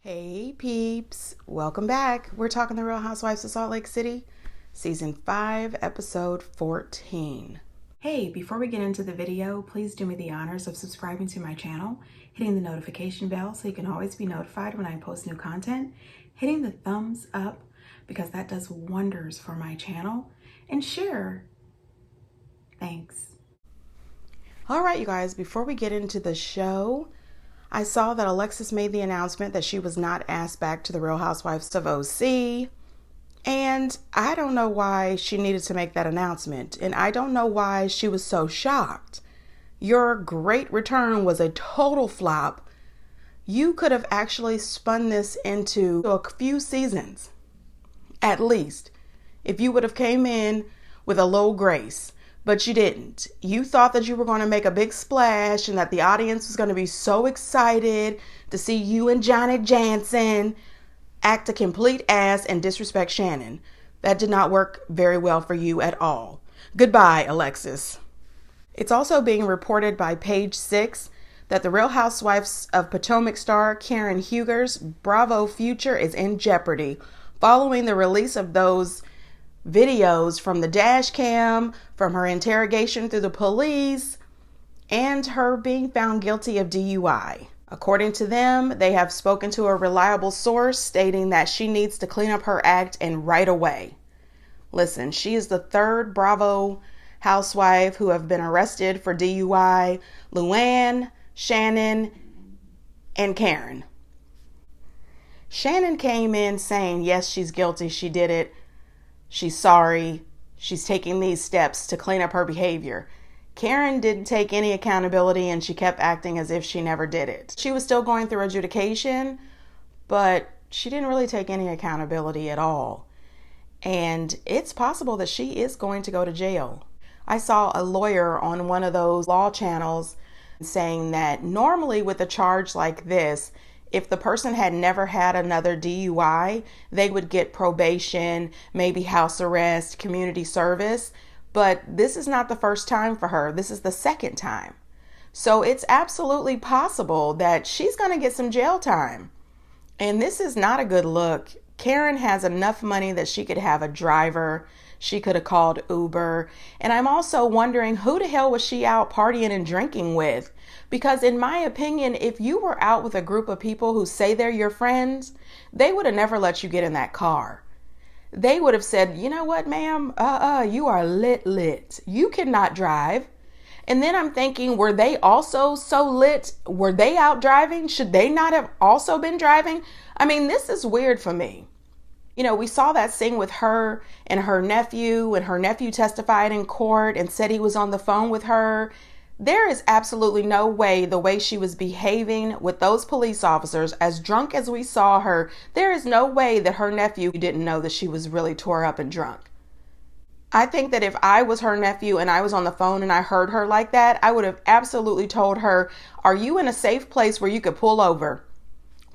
Hey peeps, welcome back. We're talking The Real Housewives of Salt Lake City, Season 5, Episode 14. Hey, before we get into the video, please do me the honors of subscribing to my channel, hitting the notification bell so you can always be notified when I post new content, hitting the thumbs up because that does wonders for my channel, and share. Thanks. All right, you guys, before we get into the show, I saw that Alexis made the announcement that she was not asked back to the Real Housewives of OC. And I don't know why she needed to make that announcement. And I don't know why she was so shocked. Your great return was a total flop. You could have actually spun this into a few seasons, at least, if you would have came in with a little grace. But you didn't. You thought that you were going to make a big splash and that the audience was going to be so excited to see you and Johnny Jansen act a complete ass and disrespect Shannon. That did not work very well for you at all. Goodbye, Alexis. It's also being reported by Page 6 that the Real Housewives of Potomac star Karen Huger's Bravo future is in jeopardy following the release of those videos from the dash cam, from her interrogation through the police, and her being found guilty of DUI. According to them, they have spoken to a reliable source stating that she needs to clean up her act and right away. Listen, she is the third Bravo housewife who have been arrested for DUI: Luann, Shannon, and Karen. Shannon came in saying, yes, she's guilty, she did it. She's sorry. She's taking these steps to clean up her behavior. Karen didn't take any accountability and she kept acting as if she never did it. She was still going through adjudication, but she didn't really take any accountability at all. And it's possible that she is going to go to jail. I saw a lawyer on one of those law channels saying that normally with a charge like this, if the person had never had another DUI, they would get probation, maybe house arrest, community service. But this is not the first time for her. This is the second time. So it's absolutely possible that she's going to get some jail time. And this is not a good look. Karen has enough money that she could have a driver. She could have called Uber. And I'm also wondering, who the hell was she out partying and drinking with? Because in my opinion, if you were out with a group of people who say they're your friends, they would have never let you get in that car. They would have said, you know what, ma'am? You are lit. You cannot drive. And then I'm thinking, were they also so lit? Were they out driving? Should they not have also been driving? I mean, this is weird for me. You know, we saw that scene with her and her nephew, and her nephew testified in court and said he was on the phone with her. There is absolutely no way the way she was behaving with those police officers, as drunk as we saw her, there is no way that her nephew didn't know that she was really tore up and drunk. I think that if I was her nephew and I was on the phone and I heard her like that, I would have absolutely told her, are you in a safe place where you could pull over?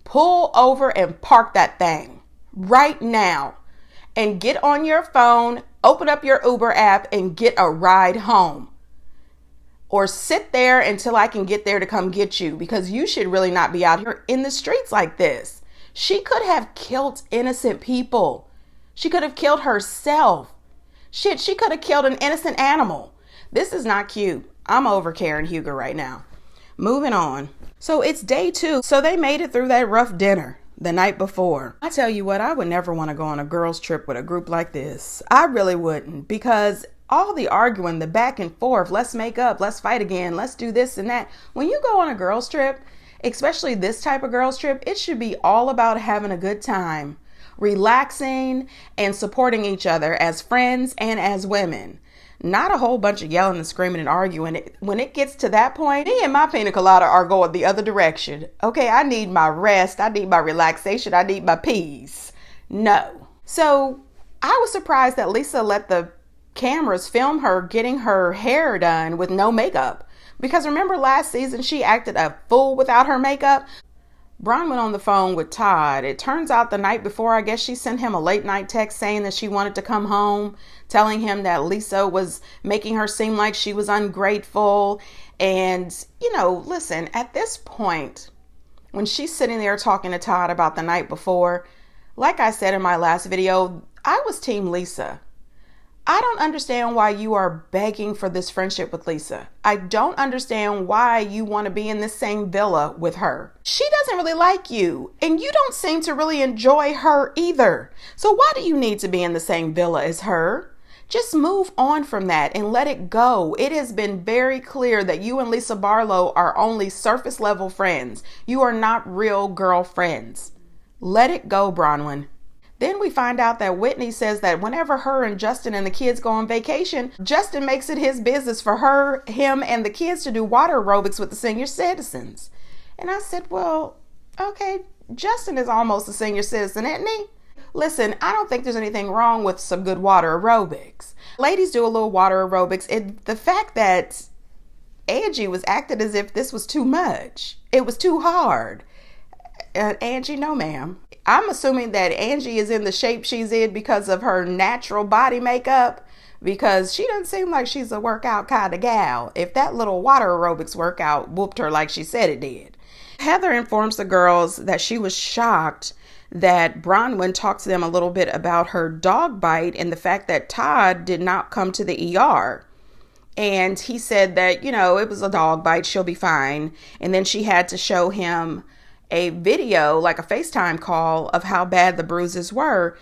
Pull over and park that thing right now and get on your phone, open up your Uber app and get a ride home. Or sit there until I can get there to come get you, because you should really not be out here in the streets like this. She could have killed innocent people. She could have killed herself. Shit, she could have killed an innocent animal. This is not cute. I'm over Karen Huger right now. Moving on. So it's day 2. So they made it through that rough dinner the night before. I tell you what, I would never want to go on a girls' trip with a group like this. I really wouldn't, because all the arguing, the back and forth, let's make up, let's fight again, let's do this and that. When you go on a girls' trip, especially this type of girls' trip, it should be all about having a good time, relaxing, and supporting each other as friends and as women. Not a whole bunch of yelling and screaming and arguing. When it gets to that point, me and my pina colada are going the other direction. Okay, I need my rest. I need my relaxation. I need my peace. No. So I was surprised that Lisa let the cameras film her getting her hair done with no makeup. Because remember last season, she acted a fool without her makeup. Bronwyn on the phone with Todd. It turns out the night before, I guess she sent him a late night text saying that she wanted to come home, telling him that Lisa was making her seem like she was ungrateful. And, you know, listen, at this point, when she's sitting there talking to Todd about the night before, like I said in my last video, I was Team Lisa. I don't understand why you are begging for this friendship with Lisa. I don't understand why you want to be in the same villa with her. She doesn't really like you, and you don't seem to really enjoy her either. So why do you need to be in the same villa as her? Just move on from that and let it go. It has been very clear that you and Lisa Barlow are only surface level friends. You are not real girlfriends. Let it go, Bronwyn. Then we find out that Whitney says that whenever her and Justin and the kids go on vacation, Justin makes it his business for her, him, and the kids to do water aerobics with the senior citizens. And I said, well, okay, Justin is almost a senior citizen, isn't he? Listen, I don't think there's anything wrong with some good water aerobics. Ladies do a little water aerobics. The fact that Angie was acting as if this was too much. It was too hard. Angie, no ma'am. I'm assuming that Angie is in the shape she's in because of her natural body makeup, because she doesn't seem like she's a workout kind of gal. If that little water aerobics workout whooped her like she said it did. Heather informs the girls that she was shocked that Bronwyn talked to them a little bit about her dog bite and the fact that Todd did not come to the ER. And he said that, it was a dog bite, she'll be fine. And then she had to show him a video, like a FaceTime call, of how bad the bruises were.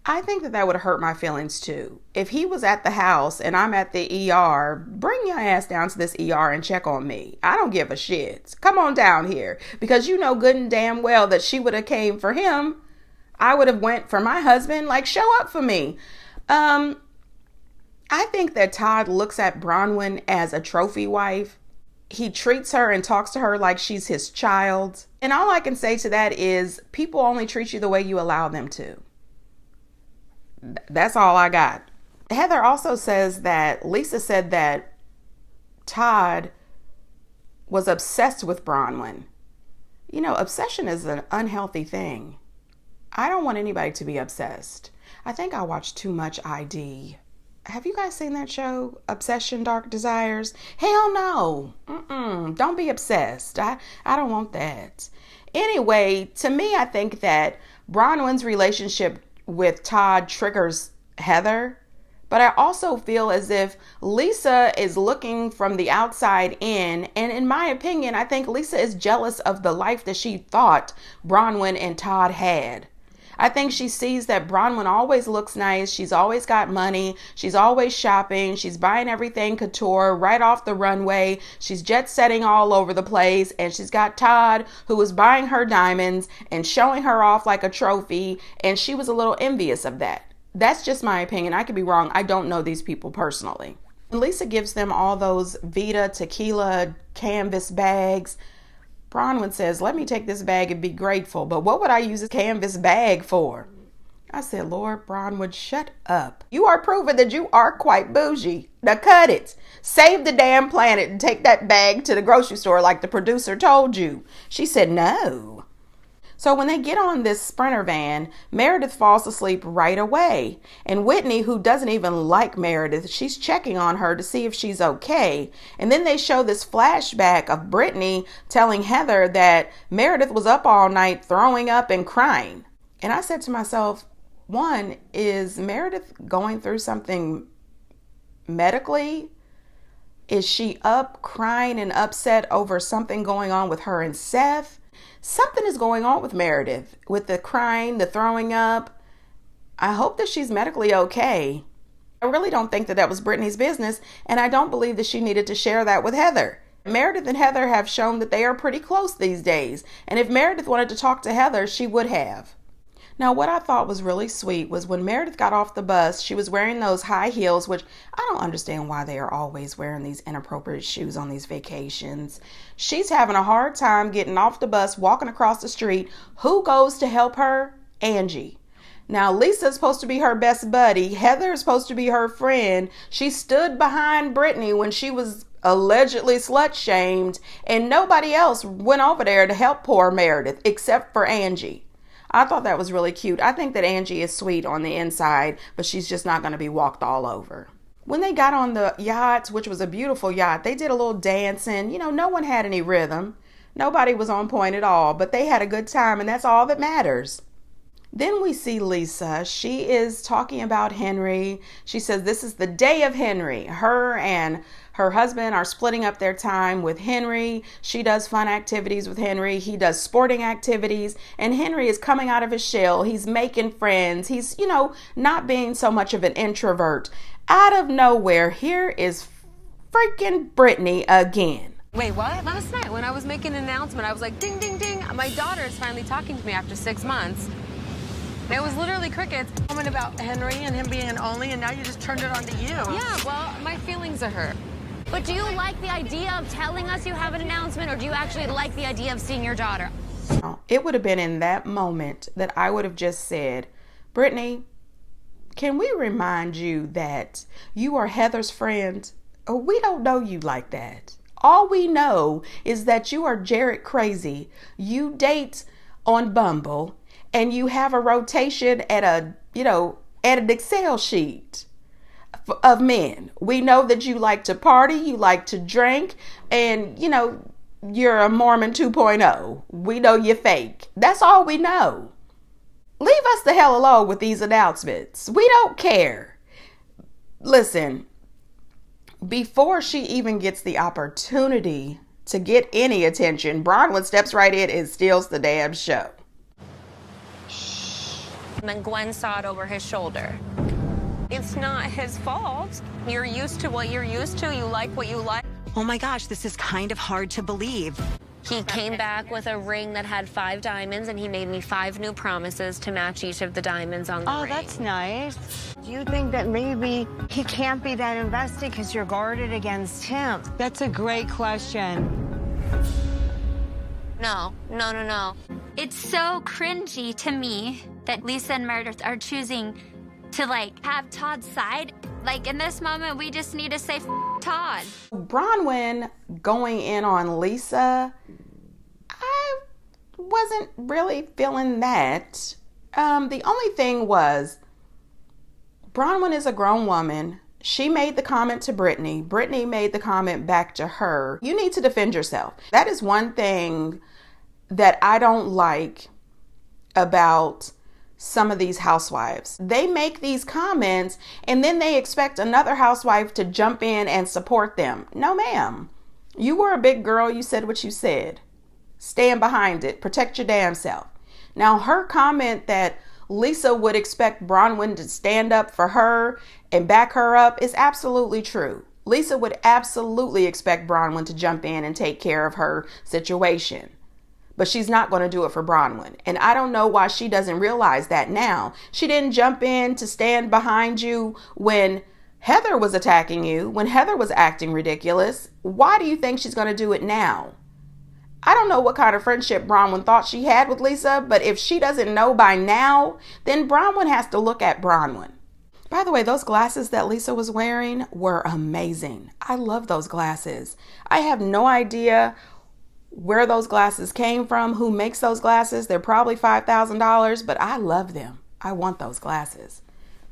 I think that would have hurt my feelings too. If he was at the house and I'm at the ER, bring your ass down to this ER and check on me. I don't give a shit. Come on down here, because you know good and damn well that she would have came for him. I would have went for my husband. Like, show up for me. I think that Todd looks at Bronwyn as a trophy wife. He treats her and talks to her like she's his child. And all I can say to that is people only treat you the way you allow them to. That's all I got. Heather also says that Lisa said that Todd was obsessed with Bronwyn. Obsession is an unhealthy thing. I don't want anybody to be obsessed. I think I watched too much ID. Have you guys seen that show, Obsession, Dark Desires? Hell no. Don't be obsessed. I don't want that. Anyway, to me, I think that Bronwyn's relationship with Todd triggers Heather. But I also feel as if Lisa is looking from the outside in. And in my opinion, I think Lisa is jealous of the life that she thought Bronwyn and Todd had. I think she sees that Bronwyn always looks nice. She's always got money. She's always shopping. She's buying everything couture right off the runway. She's jet setting all over the place. And she's got Todd, who is buying her diamonds and showing her off like a trophy. And she was a little envious of that. That's just my opinion. I could be wrong. I don't know these people personally. Lisa gives them all those Vida tequila canvas bags. Bronwyn says, let me take this bag and be grateful, but what would I use this canvas bag for? I said, Lord, Bronwyn, shut up. You are proving that you are quite bougie. Now cut it. Save the damn planet and take that bag to the grocery store like the producer told you. She said, no. So when they get on this Sprinter van, Meredith falls asleep right away. And Whitney, who doesn't even like Meredith, she's checking on her to see if she's okay. And then they show this flashback of Brittany telling Heather that Meredith was up all night throwing up and crying. And I said to myself, one, is Meredith going through something medically? Is she up crying and upset over something going on with her and Seth? Something is going on with Meredith, with the crying, the throwing up. I hope that she's medically okay. I really don't think that was Brittany's business, and I don't believe that she needed to share that with Heather. Meredith and Heather have shown that they are pretty close these days, and if Meredith wanted to talk to Heather, she would have. Now, what I thought was really sweet was when Meredith got off the bus, she was wearing those high heels, which I don't understand why they are always wearing these inappropriate shoes on these vacations. She's having a hard time getting off the bus, walking across the street. Who goes to help her? Angie. Now, Lisa's supposed to be her best buddy. Heather is supposed to be her friend. She stood behind Brittany when she was allegedly slut-shamed, and nobody else went over there to help poor Meredith except for Angie. I thought that was really cute. I think that Angie is sweet on the inside, but she's just not going to be walked all over. When they got on the yacht, which was a beautiful yacht, they did a little dancing. No one had any rhythm. Nobody was on point at all, but they had a good time, and that's all that matters. Then we see Lisa. She is talking about Henry. She says this is the day of Henry. Her and her husband are splitting up their time with Henry. She does fun activities with Henry. He does sporting activities. And Henry is coming out of his shell. He's making friends. He's, not being so much of an introvert. Out of nowhere, here is freaking Brittany again. Wait, what? Last night when I was making an announcement, I was like, ding, ding, ding. My daughter is finally talking to me after 6 months. It was literally crickets. Comment about Henry and him being an only, and now you just turned it on to you. Yeah, well, my feelings are hurt. But do you like the idea of telling us you have an announcement, or do you actually like the idea of seeing your daughter? It would have been in that moment that I would have just said, Brittany, can we remind you that you are Heather's friend? We don't know you like that. All we know is that you are Jared crazy. You date on Bumble, and you have a rotation at an Excel sheet of men. We know that you like to party, you like to drink, and you're a Mormon 2.0. We know you're fake. That's all we know. Leave us the hell alone with these announcements. We don't care. Listen, before she even gets the opportunity to get any attention, Bronwyn steps right in and steals the damn show. And then Gwen saw it over his shoulder. It's not his fault. You're used to what you're used to. You like what you like. Oh my gosh, this is kind of hard to believe. He came back with a ring that had 5 diamonds, and he made me 5 new promises to match each of the diamonds on the ring. Oh, that's nice. Do you think that maybe he can't be that invested because you're guarded against him? That's a great question. No. It's so cringy to me that Lisa and Meredith are choosing to have Todd's side. In this moment, we just need to say Todd. Bronwyn going in on Lisa, I wasn't really feeling that. The only thing was, Bronwyn is a grown woman. She made the comment to Brittany. Brittany made the comment back to her. You need to defend yourself. That is one thing that I don't like about some of these housewives. They make these comments and then they expect another housewife to jump in and support them. No, ma'am. You were a big girl. You said what you said. Stand behind it. Protect your damn self. Now, her comment that Lisa would expect Bronwyn to stand up for her and back her up is absolutely true. Lisa would absolutely expect Bronwyn to jump in and take care of her situation. But she's not going to do it for Bronwyn. And I don't know why she doesn't realize that now. She didn't jump in to stand behind you when Heather was attacking you, when Heather was acting ridiculous. Why do you think she's going to do it now? I don't know what kind of friendship Bronwyn thought she had with Lisa, but if she doesn't know by now, then Bronwyn has to look at Bronwyn. By the way, those glasses that Lisa was wearing were amazing. I love those glasses. I have no idea where those glasses came from, who makes those glasses. They're probably $5,000, but I love them. I want those glasses.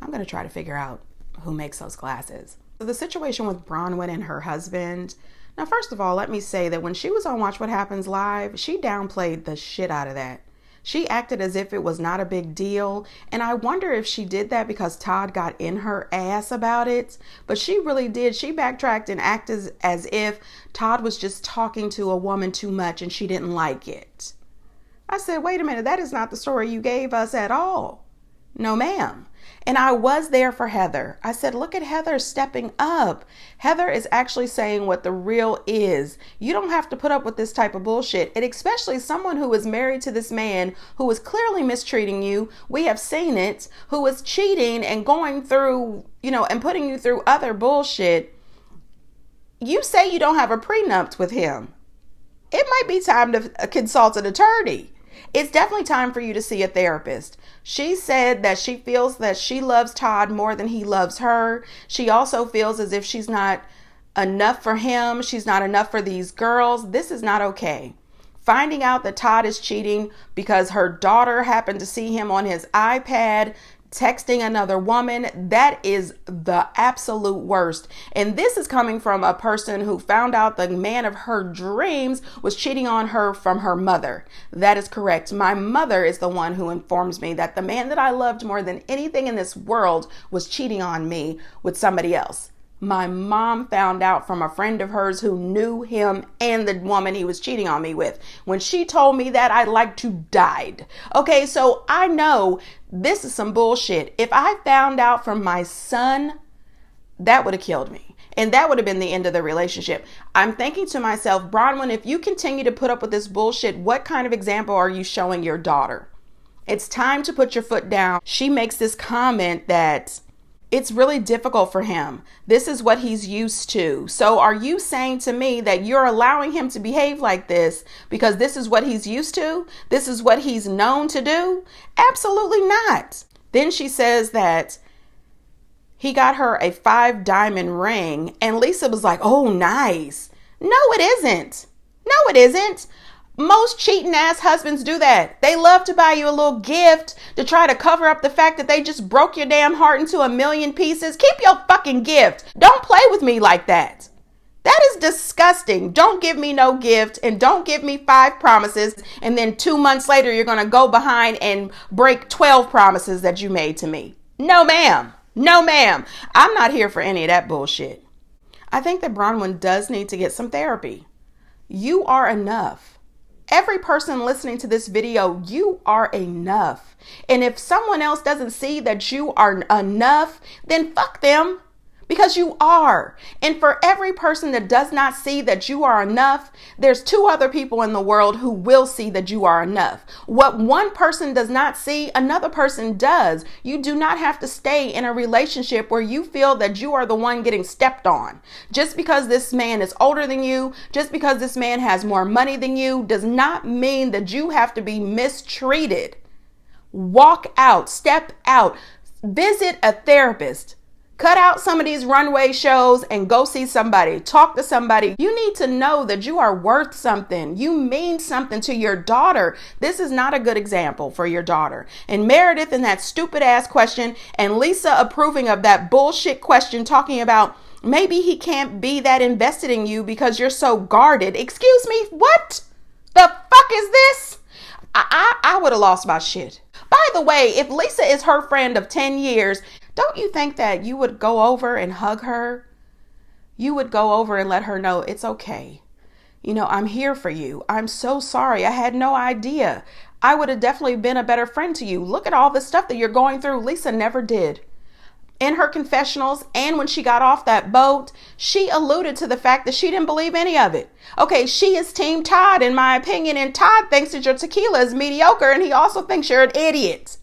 I'm going to try to figure out who makes those glasses. So the situation with Bronwyn and her husband. Now, first of all, let me say that when she was on Watch What Happens Live, she downplayed the shit out of that. She acted as if it was not a big deal. And I wonder if she did that because Todd got in her ass about it. But she really did. She backtracked and acted as if Todd was just talking to a woman too much and she didn't like it. I said, wait a minute, that is not the story you gave us at all. No, ma'am. And I was there for Heather. I said, look at Heather stepping up. Heather is actually saying what the real is. You don't have to put up with this type of bullshit. And especially someone who is married to this man who is clearly mistreating you. We have seen it. Who is cheating and going through, and putting you through other bullshit. You say you don't have a prenup with him. It might be time to consult an attorney. It's definitely time for you to see a therapist. She said that she feels that she loves Todd more than he loves her. She also feels as if she's not enough for him. She's not enough for these girls. This is not okay. Finding out that Todd is cheating because her daughter happened to see him on his iPad texting another woman, that is the absolute worst. And this is coming from a person who found out the man of her dreams was cheating on her from her mother. That is correct. My mother is the one who informs me that the man that I loved more than anything in this world was cheating on me with somebody else. My mom found out from a friend of hers who knew him and the woman he was cheating on me with. When she told me that, I like to died. Okay, so I know this is some bullshit. If I found out from my son, that would have killed me. And that would have been the end of the relationship. I'm thinking to myself, Bronwyn, if you continue to put up with this bullshit, what kind of example are you showing your daughter? It's time to put your foot down. She makes this comment that it's really difficult for him. This is what he's used to. So are you saying to me that you're allowing him to behave like this because this is what he's used to? This is what he's known to do? Absolutely not. Then she says that he got her a 5-diamond ring and Lisa was like, oh, nice. No, it isn't. No, it isn't. Most cheating ass husbands do that. They love to buy you a little gift to try to cover up the fact that they just broke your damn heart into a million pieces. Keep your fucking gift. Don't play with me like that. That is disgusting. Don't give me no gift and don't give me 5 promises. And then 2 months later, you're going to go behind and break 12 promises that you made to me. No, ma'am. No, ma'am. I'm not here for any of that bullshit. I think that Bronwyn does need to get some therapy. You are enough. Every person listening to this video, you are enough. And if someone else doesn't see that you are enough, then fuck them. Because you are. And for every person that does not see that you are enough, there's 2 other people in the world who will see that you are enough. What one person does not see, another person does. You do not have to stay in a relationship where you feel that you are the one getting stepped on. Just because this man is older than you, just because this man has more money than you, does not mean that you have to be mistreated. Walk out, step out, visit a therapist. Cut out some of these runway shows and go see somebody. Talk to somebody. You need to know that you are worth something. You mean something to your daughter. This is not a good example for your daughter. And Meredith in that stupid ass question and Lisa approving of that bullshit question talking about maybe he can't be that invested in you because you're so guarded. Excuse me, what the fuck is this? I would have lost my shit. By the way, if Lisa is her friend of 10 years, don't you think that you would go over and hug her? You would go over and let her know it's okay. You know, I'm here for you. I'm so sorry. I had no idea. I would have definitely been a better friend to you. Look at all the stuff that you're going through. Lisa never did. In her confessionals and when she got off that boat, she alluded to the fact that she didn't believe any of it. Okay, she is Team Todd in my opinion, and Todd thinks that your tequila is mediocre and he also thinks you're an idiot.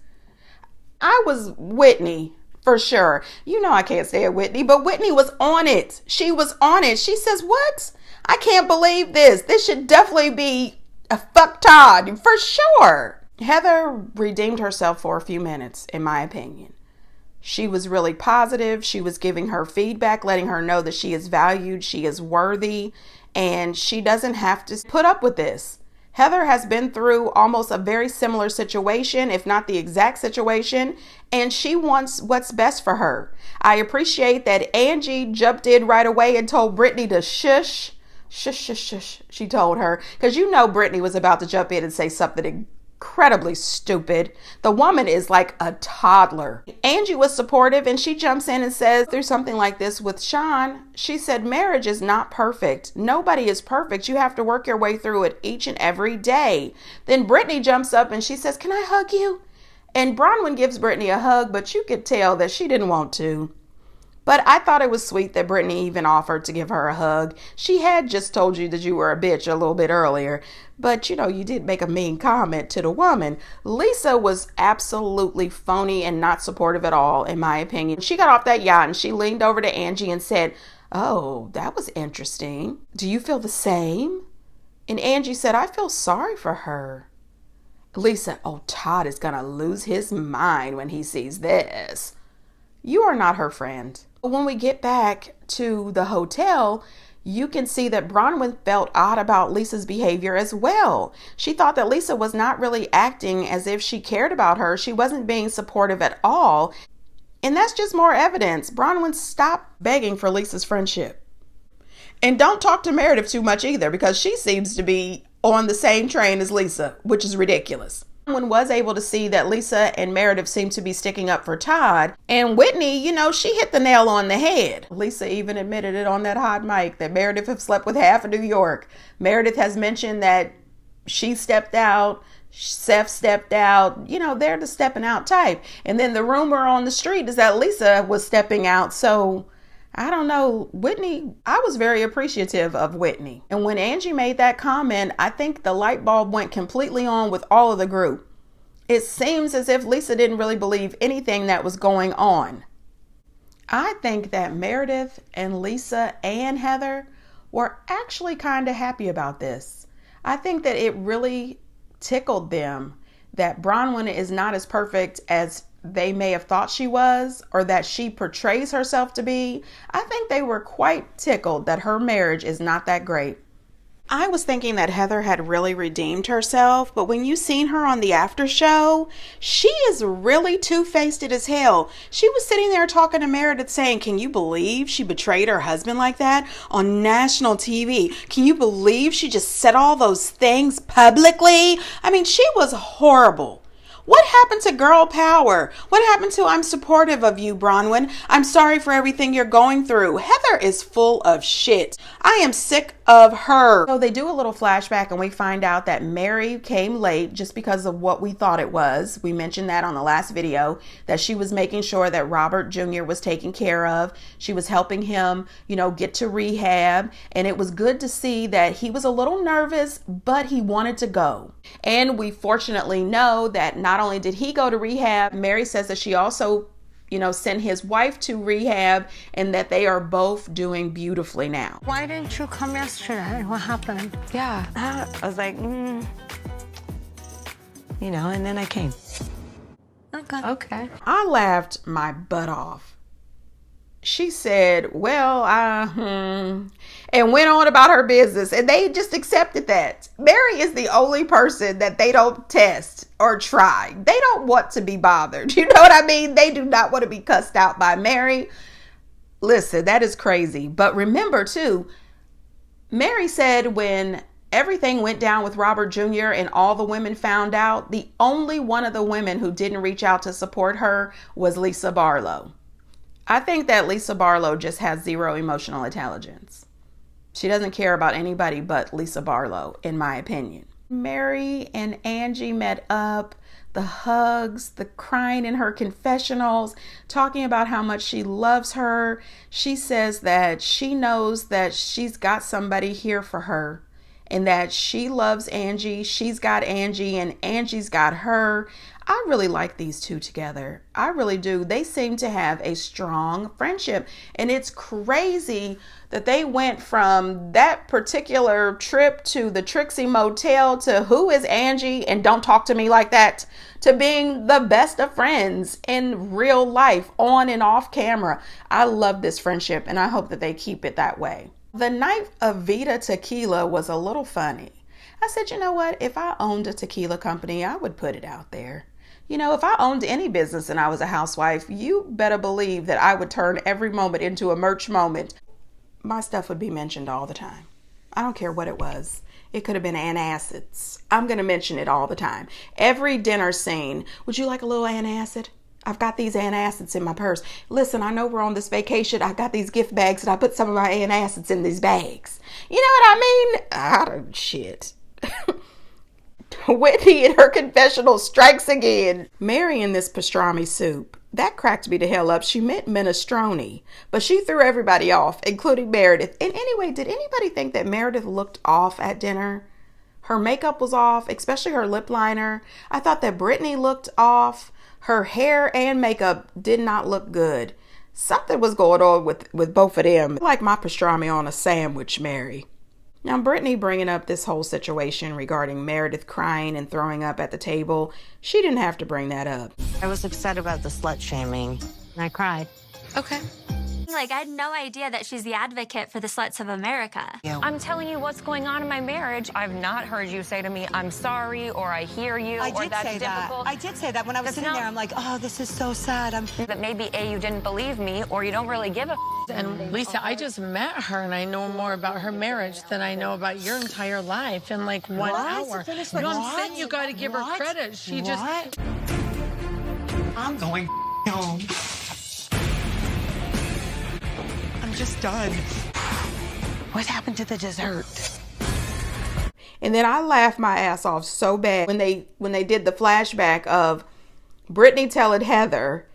I was Whitney for sure. You know I can't say it Whitney, but Whitney was on it. She was on it. She says, what? I can't believe this. This should definitely be a fuck Todd for sure. Heather redeemed herself for a few minutes in my opinion. She was really positive. She was giving her feedback, letting her know that she is valued, she is worthy, and she doesn't have to put up with this. Heather has been through almost a very similar situation, if not the exact situation, and she wants what's best for her. I appreciate that Angie jumped in right away and told Brittany to shush, she told her, because you know Brittany was about to jump in and say something incredibly stupid. The woman is like a toddler. Angie was supportive and she jumps in and says through something like this with Sean, she said, marriage is not perfect. Nobody is perfect. You have to work your way through it each and every day. Then Brittany jumps up and she says, can I hug you? And Bronwyn gives Brittany a hug, but you could tell that she didn't want to. But I thought it was sweet that Brittany even offered to give her a hug. She had just told you that you were a bitch a little bit earlier. But, you know, you did make a mean comment to the woman. Lisa was absolutely phony and not supportive at all, in my opinion. She got off that yacht and she leaned over to Angie and said, oh, that was interesting. Do you feel the same? And Angie said, I feel sorry for her. Lisa, oh, Todd is going to lose his mind when he sees this. You are not her friend. When we get back to the hotel, you can see that Bronwyn felt odd about Lisa's behavior as well. She thought that Lisa was not really acting as if she cared about her. She wasn't being supportive at all. And that's just more evidence. Bronwyn, stop begging for Lisa's friendship. And don't talk to Meredith too much either, because she seems to be on the same train as Lisa, which is ridiculous. Bronwyn was able to see that Lisa and Meredith seemed to be sticking up for Todd. And Whitney, you know, she hit the nail on the head. Lisa even admitted it on that hot mic that Meredith have slept with half of New York. Meredith has mentioned that she stepped out, Seth stepped out. You know, they're the stepping out type. And then the rumor on the street is that Lisa was stepping out. So I don't know, Whitney, I was very appreciative of Whitney. And when Angie made that comment, I think the light bulb went completely on with all of the group. It seems as if Lisa didn't really believe anything that was going on. I think that Meredith and Lisa and Heather were actually kind of happy about this. I think that it really tickled them that Bronwyn is not as perfect as they may have thought she was, or that she portrays herself to be. I think they were quite tickled that her marriage is not that great. I was thinking that Heather had really redeemed herself, but when you seen her on the after show, she is really two-faced as hell. She was sitting there talking to Meredith saying, can you believe she betrayed her husband like that on national TV? Can you believe she just said all those things publicly? I mean, she was horrible. What happened to girl power? What happened to I'm supportive of you, Bronwyn? I'm sorry for everything you're going through. Heather is full of shit. I am sick of her. So they do a little flashback and we find out that Mary came late just because of what we thought it was. We mentioned that on the last video, that she was making sure that Robert Jr. was taken care of. She was helping him, you know, get to rehab. And it was good to see that he was a little nervous, but he wanted to go. And we fortunately know that not only did he go to rehab, Mary says that she also, you know, sent his wife to rehab, and that they are both doing beautifully now. Why didn't you come yesterday? What happened? Yeah. I was like, you know, and then I came. Okay. I laughed my butt off. She said, well, and went on about her business, and they just accepted that. Mary is the only person that they don't test or try. They don't want to be bothered. You know what I mean? They do not want to be cussed out by Mary. Listen, that is crazy. But remember too, Mary said when everything went down with Robert Jr. and all the women found out, the only one of the women who didn't reach out to support her was Lisa Barlow. I think that Lisa Barlow just has zero emotional intelligence. She doesn't care about anybody but Lisa Barlow, in my opinion. Mary and Angie met up, the hugs, the crying in her confessionals, talking about how much she loves her. She says that she knows that she's got somebody here for her, and that she loves Angie, she's got Angie, and Angie's got her. I really like these two together. I really do. They seem to have a strong friendship. And it's crazy that they went from that particular trip to the Trixie Motel to who is Angie and don't talk to me like that, to being the best of friends in real life, on and off camera. I love this friendship, and I hope that they keep it that way. The night of Vida tequila was a little funny. I said, you know what? If I owned a tequila company, I would put it out there. You know, if I owned any business and I was a housewife, you better believe that I would turn every moment into a merch moment. My stuff would be mentioned all the time. I don't care what it was. It could have been antacids. I'm going to mention it all the time. Every dinner scene. Would you like a little antacid? I've got these antacids in my purse. Listen, I know we're on this vacation. I got these gift bags and I put some of my antacids in these bags. You know what I mean? Shit. Whitney in her confessional strikes again. Mary in this pastrami soup. That cracked me the hell up. She meant minestrone, but she threw everybody off, including Meredith. And anyway, did anybody think that Meredith looked off at dinner? Her makeup was off, especially her lip liner. I thought that Brittany looked off. Her hair and makeup did not look good. Something was going on with both of them. Like my pastrami on a sandwich, Mary. Now, Brittany bringing up this whole situation regarding Meredith crying and throwing up at the table, she didn't have to bring that up. I was upset about the slut shaming, and I cried. Okay. Like, I had no idea that she's the advocate for the sluts of America. I'm telling you what's going on in my marriage. I've not heard you say to me, I'm sorry, or I hear you, or that's difficult. I did say that when I was sitting there. I'm like, oh, this is so sad. That maybe A, you didn't believe me, or you don't really give a And Lisa, I just met her, and I know more about her marriage than I know about your entire life in like 1 hour. No, I'm saying you got to give her credit. She just... I'm going home. I'm just done. What happened to the dessert? And then I laughed my ass off so bad when they did the flashback of Brittany telling Heather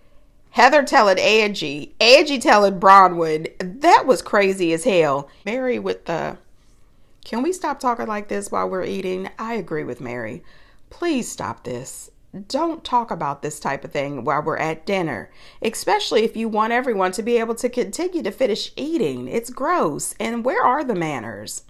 telling Angie telling Bronwyn. That was crazy as hell. Mary with the, can we stop talking like this while we're eating? I agree with Mary. Please stop this. Don't talk about this type of thing while we're at dinner, especially if you want everyone to be able to continue to finish eating. It's gross. And where are the manners?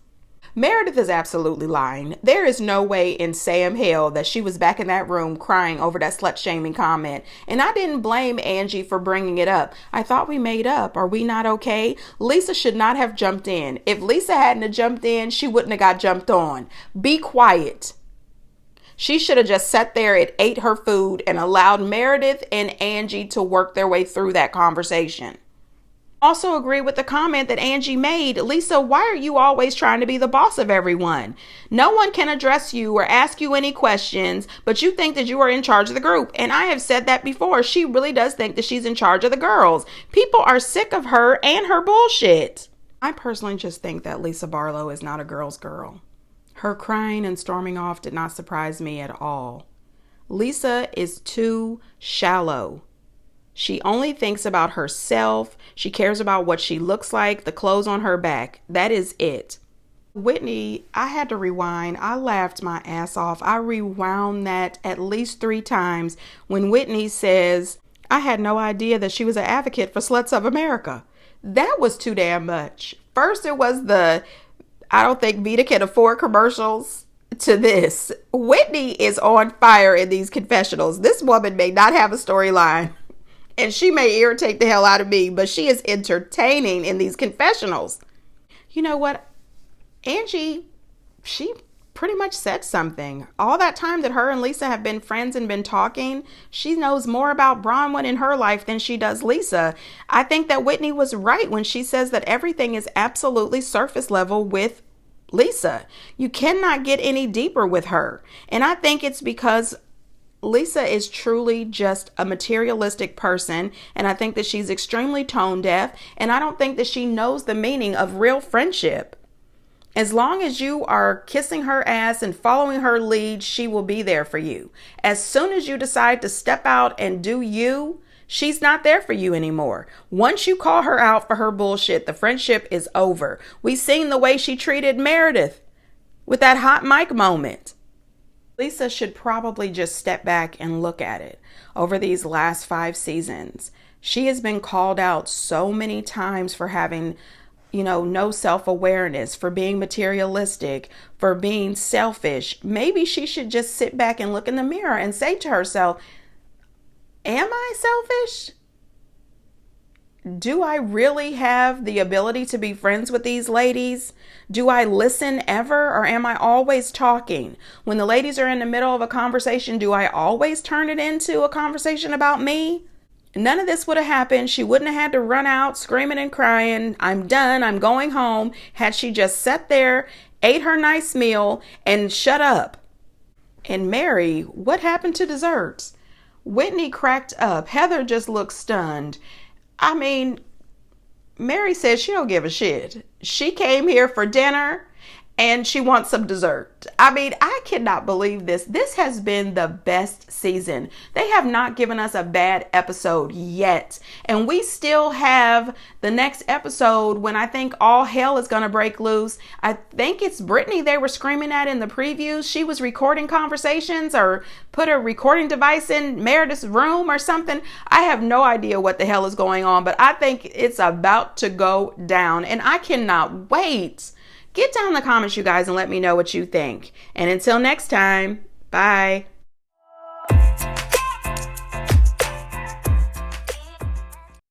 Meredith is absolutely lying. There is no way in Sam hell that she was back in that room crying over that slut-shaming comment. And I didn't blame Angie for bringing it up. I thought we made up. Are we not okay? Lisa should not have jumped in. If Lisa hadn't have jumped in, she wouldn't have got jumped on. Be quiet. She should have just sat there and ate her food and allowed Meredith and Angie to work their way through that conversation. Also agree with the comment that Angie made. Lisa, why are you always trying to be the boss of everyone? No one can address you or ask you any questions, but you think that you are in charge of the group. And I have said that before. She really does think that she's in charge of the girls. People are sick of her and her bullshit. I personally just think that Lisa Barlow is not a girl's girl. Her crying and storming off did not surprise me at all. Lisa is too shallow. She only thinks about herself. She cares about what she looks like, the clothes on her back. That is it. Whitney, I had to rewind. I laughed my ass off. I rewound that at least 3 times when Whitney says, I had no idea that she was an advocate for sluts of America. That was too damn much. First it was the, I don't think Vida can afford commercials, to this. Whitney is on fire in these confessionals. This woman may not have a storyline and she may irritate the hell out of me, but she is entertaining in these confessionals. You know what? Angie, she pretty much said something. All that time that her and Lisa have been friends and been talking, she knows more about Bronwyn in her life than she does Lisa. I think that Whitney was right when she says that everything is absolutely surface level with Lisa. You cannot get any deeper with her. And I think it's because Lisa is truly just a materialistic person. And I think that she's extremely tone deaf. And I don't think that she knows the meaning of real friendship. As long as you are kissing her ass and following her lead, she will be there for you. As soon as you decide to step out and do you, she's not there for you anymore. Once you call her out for her bullshit, the friendship is over. We've seen the way she treated Meredith with that hot mic moment. Lisa should probably just step back and look at it. Over these last 5 seasons, she has been called out so many times for having no self-awareness, for being materialistic, for being selfish. Maybe she should just sit back and look in the mirror and say to herself, am I selfish? Do I really have the ability to be friends with these ladies? Do I listen ever, or am I always talking? When the ladies are in the middle of a conversation, do I always turn it into a conversation about me? None of this would have happened. She wouldn't have had to run out screaming and crying, I'm done, I'm going home, had she just sat there, ate her nice meal, and shut up. And Mary, what happened to desserts? Whitney cracked up. Heather just looked stunned. I mean, Mary says she don't give a shit. She came here for dinner and she wants some dessert. I mean, I cannot believe this. This has been the best season. They have not given us a bad episode yet. And we still have the next episode when I think all hell is going to break loose. I think it's Brittany they were screaming at in the previews. She was recording conversations or put a recording device in Meredith's room or something. I have no idea what the hell is going on, but I think it's about to go down and I cannot wait. Get down in the comments, you guys, and let me know what you think. And until next time, bye.